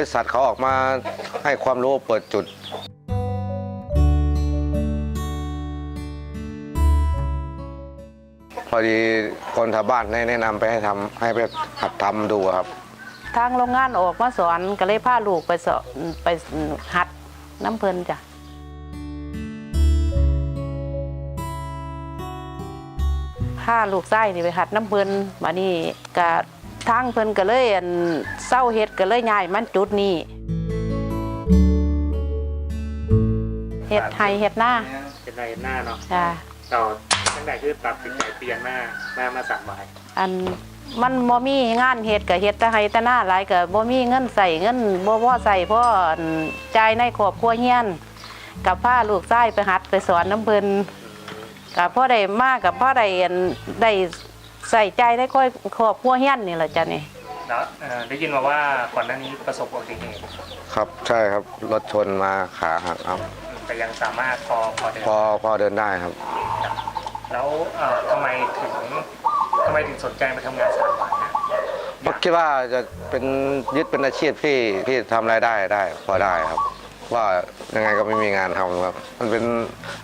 ริษัทเขาออกมาให้ความรู้เปิดจุดพอดีคนชาวบ้านแนะนำไปให้ไปหัดทำดูครับทางโรงงานออกมาสอนก็เลยพาลูกไปสอนไปหัดน้ำเพลินจ้ะพาลูกไส้นี่ไปหัดน้ำเพลินมานี่ก็ทางเพลินก็เลยเศร้าเฮ็ดก็เลยย้ายมันจุดนี้เฮ็ดไห้เฮ็ดหน้าเป็นไรหน้าเนาะจ้ะเราตั้งแต่คือตัดสินใจเปลี่ยนมาสั่งไว้มันบ่มีงานเฮ็ดก็เฮ็ดแต่ไห้แต่หน้าหลายก็บ่มีเงินใส่เงินบ่พอใส่เพราะจ่ายในครอบครัวเฮียนกับพาลูกไส้ไปหัดไปสอนน้ำเพลินกับพ่อได้มากกับพ่อได้ใส่ใจได้ค่อยครอบครัวเฮียนนี่แหละจ้ะนี่แล้วได้ยินมาว่าก่อนหน้านี้ประสบอุบัติเหตุครับใช่ครับรถชนมาขาหักครับแต่ยังสามารถพอเดินได้ครับแล้วทำไมถึงสนใจมาทำงานสายไฟนะผมคิดว่าจะเป็นยึดเป็นอาชีพที่ทำรายได้พอได้ครับว่ายังไงก็ไม่มีงานทำครับมันเป็น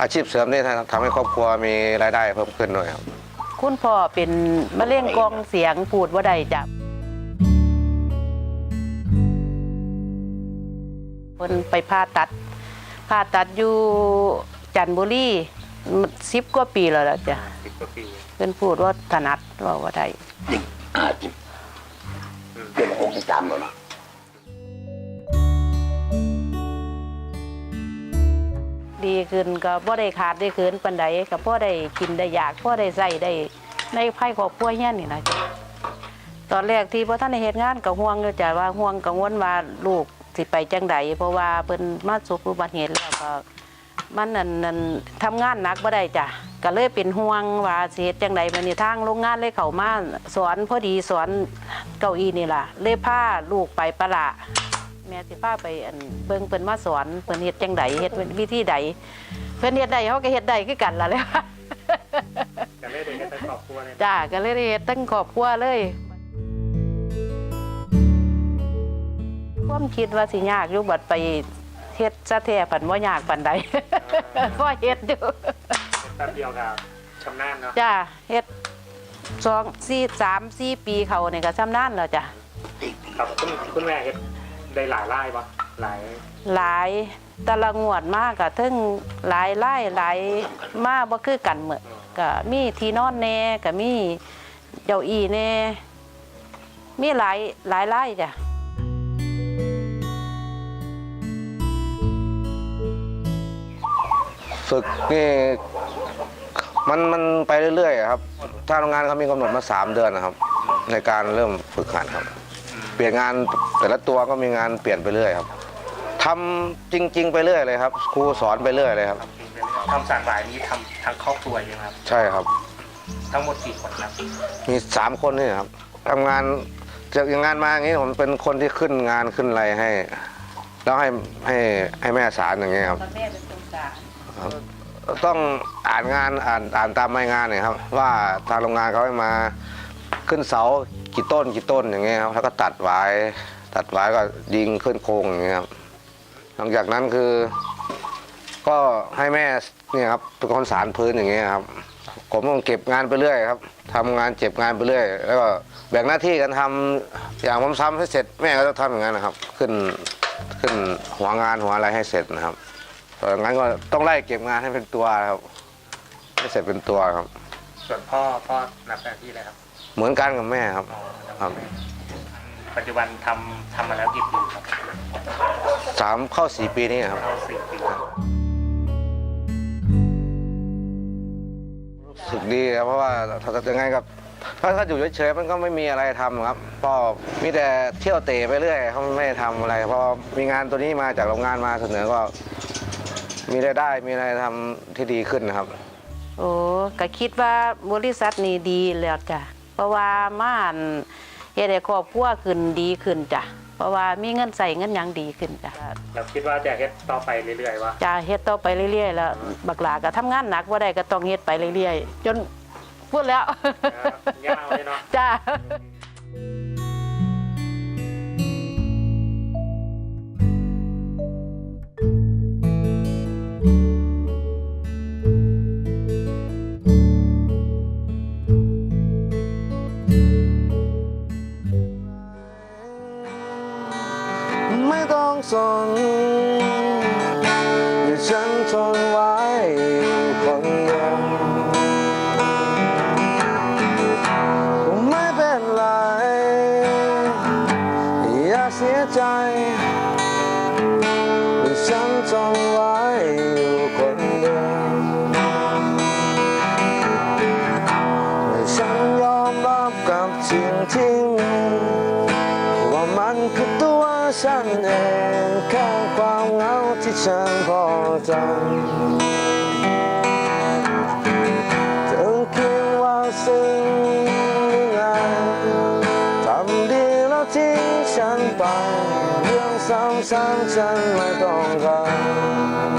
อาชีพเสริมที่ทำให้ครอบครัวมีรายได้เพิ่มขึ้นด้วยครับคุณพ่อเป็นมะเร็งกล่องเสียงพูดว่าใดจ้ะเพิ่นไปผ่าตัดอยู่จันทบุรี10 กว่าปีแล้วจ้ะ10 กว่าปีเพิ่นพูดว่าถนัดว่าใดเป็นองค์จำเลยดีขึ้นก็บ่ได้ขาดได้คืนปานใดก็พอได้กินได้อยากพอได้ใส่ได้ในภายครอบครัวเฮียนนี่นะจ้ะตอนแรกที่พอท่านได้เฮ็ดงานก็ห่วงอยู่จ้ะว่าห่วงกังวลว่าลูกสิไปจังใดเพราะว่าเพิ่นมาประสบอุบัติเหตุแล้วก็มันนั่นทำงานหนักบ่ได้จ้ะก็เลยเป็นห่วงว่าสิเฮ็ดจังใดมื้อนี้ทางโรงงานเลยเข้ามาสอนพอดีสอนเก้าอี้นี่ล่ะเลยพาลูกไปปะละแม่สิพาไปเบิ่งเพิ่นมาสอนเพิ่นเฮ็ดจังใดเฮ็ดวิธีใดเพิ่นเฮ็ดได้เฮาก็เฮ็ดได้คือกันล่ะแหละก็เลยได้เฮ็ดทั้งครอบครัวเลยจ้าก็เลยได้เฮ็ดทั้งครอบครัวเลยความคิดว่าสิยากอยู่บัดไปเฮ็ดซะแท้ผันบ่ยากปานใดพอเฮ็ดอยู่แป๊บเดียวก็ชำนาญเนาะจ้าเฮ็ด3-4 ปีเขานี่ก็ชำนาญแล้วจ้ะครับคุณแม่เฮ็ดได้หลายไร่ปะหลายแต่ละงวดมากก็ถึงหลายไร่หลายมาบ่คือกันเหมือนก็มีที่นอนแน่ก็มีเก้าอี้แน่มีหลายไร่จ้ะฝึกนี่มันไปเรื่อยๆครับถ้าโรงงานเขามีกำหนดมา3 เดือนนะครับในการเริ่มฝึกหัดครับเปลี่ยนงานแต่ละตัวก็มีงานเปลี่ยนไปเรื่อยครับทำจริงๆไปเรื่อยเลยครับครูสอนไปเรื่อยเลยครับทำสายไฟนี้ทำทั้งครอบครัวยังครับใช่ครับทั้งหมดกี่คนครับมี3 คนนี่ครับทำงานจากงานมาอย่างนี้ผมเป็นคนที่ขึ้นงานขึ้นอะไรให้แล้วให้แม่สารอย่างเงี้ยครับแม่เป็นคนสารต้องอ่านงานอ่านตามรายงานเนี่ยครับว่าทางโรงงานเขาให้มาขึ้นเสากี่ต้นอย่างเงี้ยครับแล้วก็ตัดไว้ก็ยิงขึ้นโครงอย่างเงี้ยครับหลังจากนั้นคือก็ให้แม่เนี่ยครับเป็นคนสารพื้นอย่างเงี้ยครับผมต้องเก็บงานไปเรื่อยครับทำงานเจ็บงานไปเรื่อยแล้วก็แบ่งหน้าที่กันทำอย่างผมซ้ำให้เสร็จแม่ก็ต้องทำอย่างนั้นนะครับขึ้นหัวงานหัวอะไรให้เสร็จนะครับตอนนั้นก็ต้องไล่เก็บงานให้เป็นตัวครับให้เสร็จเป็นตัวครับส่วนพ่อรับหน้าที่อะไรครับเหมือนกันกับแม่ครับปัจจุบันทำมาแล้วกี่ปีครับ3 เข้า 4 ปีนี้ครับ4 ปีรู้สึกดีครับเพราะว่าถ้ายังไงกับถ้าอยู่เฉยๆมันก็ไม่มีอะไรทำครับก็มีแต่เที่ยวเตะไปเรื่อยเขาไม่ทำอะไรพอมีงานตัวนี้มาจากโรงงานมาเสนอก็มีรายได้มีอะไรทำที่ดีขึ้นนะครับโอ้ก็คิดว่าบริษัทนี้ดีแล้วจ้ะเพราะว่าม่านเฮ็ดให้ครอบครัวขึ้นดีขึ้นจ้ะเพราะว่ามีเงินใส่เงินยังดีขึ้นจ้ะเราคิดว่าจะเฮ็ดต่อไปเรื่อยๆวะจ้ะเฮ็ดต่อไปเรื่อยๆแล้วบักหลาก็ทำงานหนักว่าได้ก็ต้องเฮ็ดไปเรื่อยๆจนพูดแล้วยาวเลยเนาะจ้ะ ทนไว้อยู่คนเดียวไม่เป็นไรอย่าเสียใจฉันทนไว้อยู่คนเดียวฉันยอมรับกับสิ่งที่มีว่ามันคือตัวฉันเองแค่ความเหงาที่ฉันพอใจเธอคิดว่าสิ่งนี้ไงทำดีแล้วทิ้งฉันไปเรื่องซ้ำๆฉันไม่ต้องการ